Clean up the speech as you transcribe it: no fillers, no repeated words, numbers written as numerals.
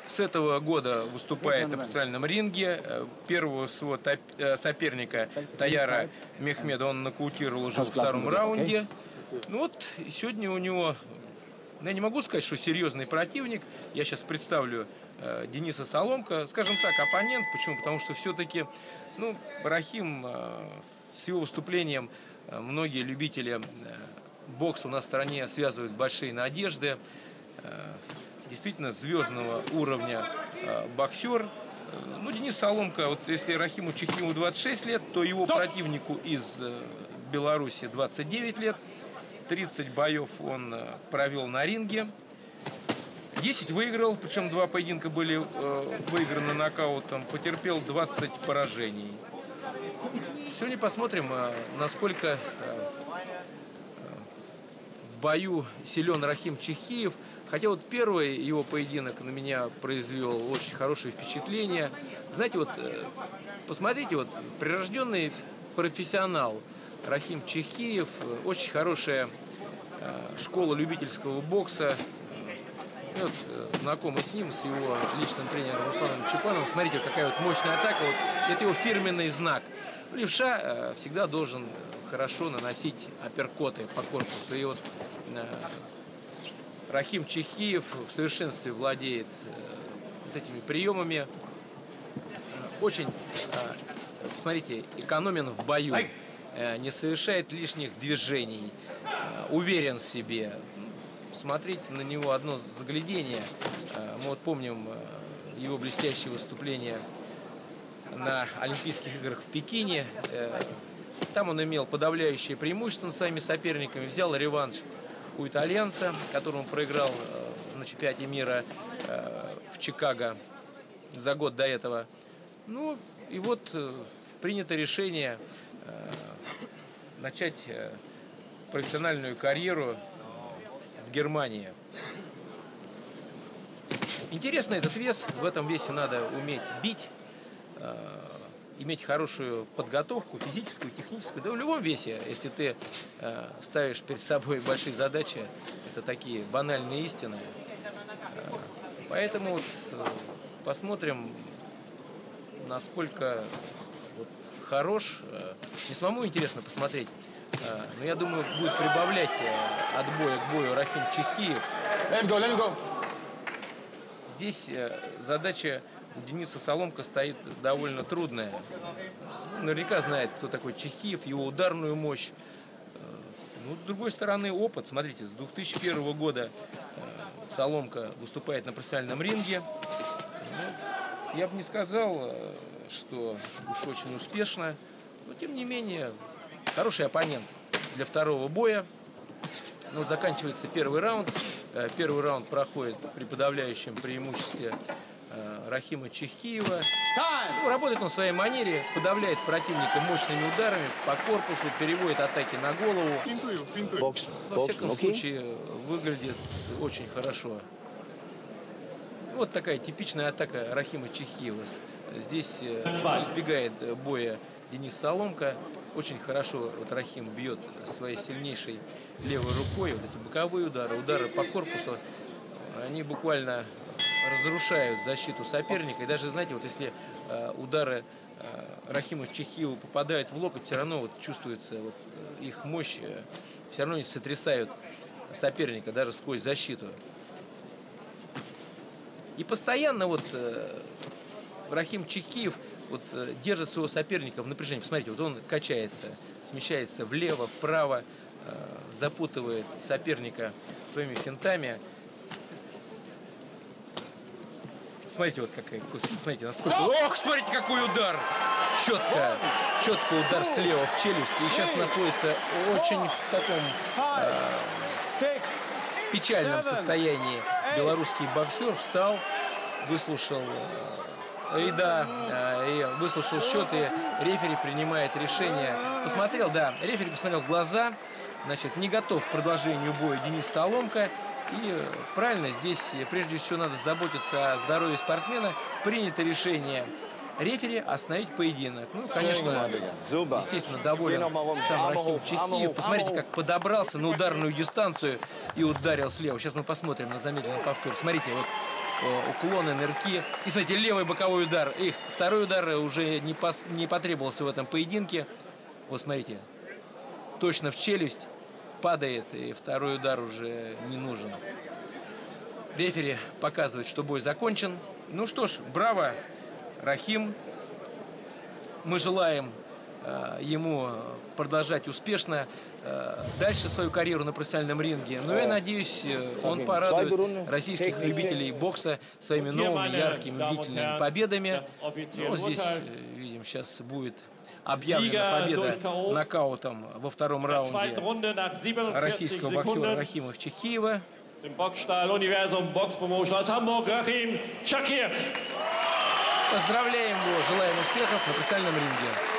с этого года выступает на профессиональном ринге. Первого своего соперника Таяра Мехмеда он нокаутировал уже во втором раунде. Ну вот, сегодня у него, я не могу сказать, что серьезный противник. Я сейчас представлю Дениса Соломка. Скажем так, оппонент. Почему? Потому что все-таки, ну, Рахим с его выступлением многие любители бокса у нас в стране связывают большие надежды. Действительно звездного уровня боксер. Ну, Денис Соломка, вот если Рахиму Чехиеву 26 лет, то его противнику из Беларуси 29 лет. 30 боев он провел на ринге. 10 выиграл, причем 2 поединка были выиграны нокаутом. Потерпел 20 поражений. Сегодня посмотрим, насколько в бою силен Рахим Чехиев. Хотя вот первый его поединок на меня произвел очень хорошее впечатление. Знаете, вот посмотрите, вот прирожденный профессионал Рахим Чехиев, очень хорошая школа любительского бокса. Вот, знакомый с ним, с его личным тренером Русланом Чапановым. Смотрите, какая вот мощная атака. Вот, это его фирменный знак. Левша всегда должен хорошо наносить апперкоты по корпусу. И вот Рахим Чехиев в совершенстве владеет вот этими приемами. Очень, смотрите, экономен в бою. Не совершает лишних движений. Уверен в себе. Смотрите на него одно заглядение. Мы вот помним его блестящее выступление на Олимпийских играх в Пекине. Там он имел подавляющее преимущество над своими соперниками. Взял реванш у итальянца, которому проиграл на чемпионате мира в Чикаго за год до этого. Ну и вот принято решение начать профессиональную карьеру в Германии. Интересно этот вес. В этом весе надо уметь бить, иметь хорошую подготовку, физическую, техническую. Да в любом весе, если ты ставишь перед собой большие задачи, это такие банальные истины. Поэтому вот, посмотрим, насколько вот, хорош. Не самому интересно посмотреть, но я думаю, будет прибавлять от боя к бою Рахим Чехиев. Let me go. Здесь задача у Дениса Соломка стоит довольно трудная. Наверняка знает, кто такой Чехиев, его ударную мощь. Ну, с другой стороны, опыт. Смотрите, с 2001 года Соломка выступает на профессиональном ринге. Ну, я бы не сказал, что уж очень успешно, но тем не менее хороший оппонент для второго боя. Но заканчивается первый раунд. Первый раунд проходит при подавляющем преимуществе Рахима Чехиева. Ну, работает он в своей манере, подавляет противника мощными ударами по корпусу, переводит атаки на голову. Бокс. Во всяком случае, выглядит очень хорошо. Вот такая типичная атака Рахима Чехиева. Здесь избегает боя Денис Соломка. Очень хорошо вот Рахим бьет своей сильнейшей левой рукой. Вот эти боковые удары, удары по корпусу, они буквально разрушают защиту соперника. И даже, знаете, вот если удары Рахима Чехиева попадают в локоть, все равно вот чувствуется вот их мощь, все равно не сотрясают соперника даже сквозь защиту. И постоянно вот Рахим Чехиев вот держит своего соперника в напряжении. Посмотрите, вот он качается, смещается влево, вправо, запутывает соперника своими финтами. Смотрите, вот какая, смотрите, насколько... Ох, смотрите, какой удар! Четко удар слева в челюсть. И сейчас находится очень в таком печальном состоянии. Белорусский боксер встал, выслушал... И выслушал счет, и рефери принимает решение. Посмотрел, да, рефери посмотрел в глаза, значит, не готов к продолжению боя Денис Соломка. И правильно, здесь прежде всего надо заботиться о здоровье спортсмена. Принято решение рефери остановить поединок. Ну, конечно, естественно, доволен сам Рахим Чехиев. Посмотрите, как подобрался на ударную дистанцию и ударил слева. Сейчас мы посмотрим на замедленный повтор. Смотрите, вот уклоны, нырки. И смотрите, левый боковой удар. И второй удар уже не потребовался в этом поединке. Вот смотрите, точно в челюсть падает, и второй удар уже не нужен. Рефери показывает, что бой закончен. Ну что ж, браво, Рахим. Мы желаем ему продолжать успешно дальше свою карьеру на профессиональном ринге. Но я надеюсь, он порадует российских любителей бокса своими новыми, яркими, длительными победами. Ну, здесь, видим, сейчас будет объявлена победа нокаутом во втором раунде российского боксера Рахима Чехиева. Поздравляем его, желаем успехов на профессиональном ринге.